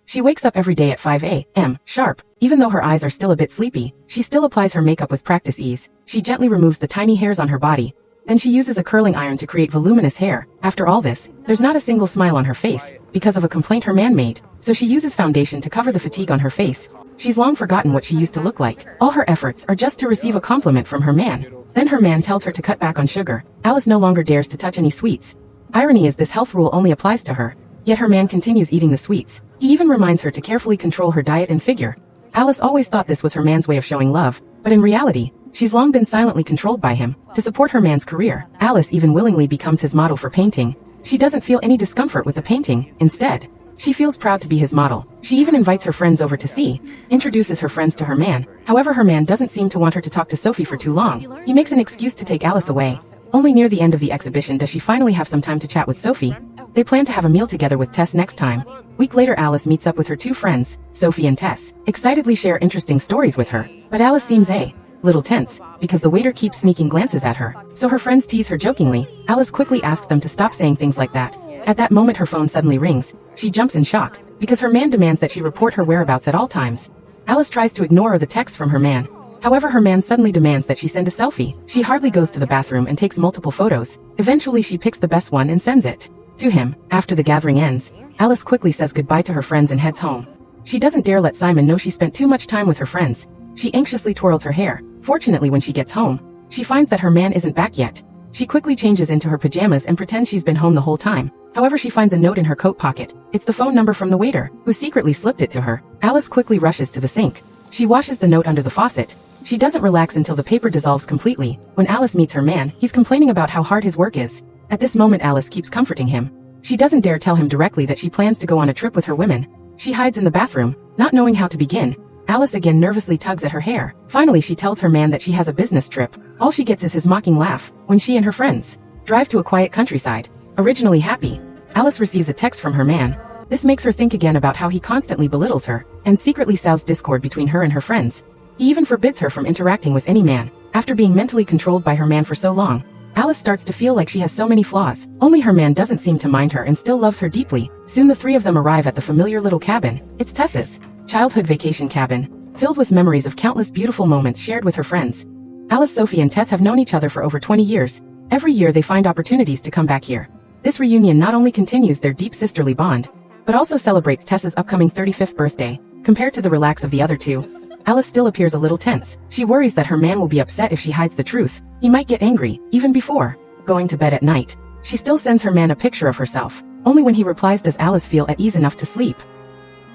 She wakes up every day at 5 a.m. sharp. Even though her eyes are still a bit sleepy, she still applies her makeup with practice ease. She gently removes the tiny hairs on her body. Then she uses a curling iron to create voluminous hair. After all this, there's not a single smile on her face, because of a complaint her man made. So she uses foundation to cover the fatigue on her face. She's long forgotten what she used to look like. All her efforts are just to receive a compliment from her man. Then her man tells her to cut back on sugar. Alice no longer dares to touch any sweets. Irony is this health rule only applies to her. Yet her man continues eating the sweets. He even reminds her to carefully control her diet and figure. Alice always thought this was her man's way of showing love, but in reality, she's long been silently controlled by him. To support her man's career, Alice even willingly becomes his model for painting. She doesn't feel any discomfort with the painting. Instead, she feels proud to be his model. She even invites her friends over to see, introduces her friends to her man. However, her man doesn't seem to want her to talk to Sophie for too long. He makes an excuse to take Alice away. Only near the end of the exhibition does she finally have some time to chat with Sophie. They plan to have a meal together with Tess next time. Week later, Alice meets up with her two friends, Sophie and Tess, excitedly share interesting stories with her. But Alice seems a little tense, because the waiter keeps sneaking glances at her. So her friends tease her jokingly. Alice quickly asks them to stop saying things like that. At that moment, her phone suddenly rings. She jumps in shock, because her man demands that she report her whereabouts at all times. Alice tries to ignore the text from her man. However, her man suddenly demands that she send a selfie. She hardly goes to the bathroom and takes multiple photos. Eventually, she picks the best one and sends it to him. After the gathering ends, Alice quickly says goodbye to her friends and heads home. She doesn't dare let Simon know she spent too much time with her friends. She anxiously twirls her hair. Fortunately, when she gets home, she finds that her man isn't back yet. She quickly changes into her pajamas and pretends she's been home the whole time. However, she finds a note in her coat pocket. It's the phone number from the waiter, who secretly slipped it to her. Alice quickly rushes to the sink. She washes the note under the faucet. She doesn't relax until the paper dissolves completely. When Alice meets her man, he's complaining about how hard his work is. At this moment, Alice keeps comforting him. She doesn't dare tell him directly that she plans to go on a trip with her women. She hides in the bathroom, not knowing how to begin. Alice again nervously tugs at her hair. Finally, she tells her man that she has a business trip. All she gets is his mocking laugh when she and her friends drive to a quiet countryside. Originally happy, Alice receives a text from her man. This makes her think again about how he constantly belittles her and secretly sows discord between her and her friends. He even forbids her from interacting with any man. After being mentally controlled by her man for so long, Alice starts to feel like she has so many flaws. Only her man doesn't seem to mind her and still loves her deeply. Soon the three of them arrive at the familiar little cabin. It's Tess's childhood vacation cabin, filled with memories of countless beautiful moments shared with her friends. Alice, Sophie, and Tess have known each other for over 20 years. Every year they find opportunities to come back here. This reunion not only continues their deep sisterly bond, but also celebrates Tess's upcoming 35th birthday. Compared to the relax of the other two, Alice still appears a little tense. She worries that her man will be upset if she hides the truth. He might get angry, even before going to bed at night. She still sends her man a picture of herself. Only when he replies does Alice feel at ease enough to sleep.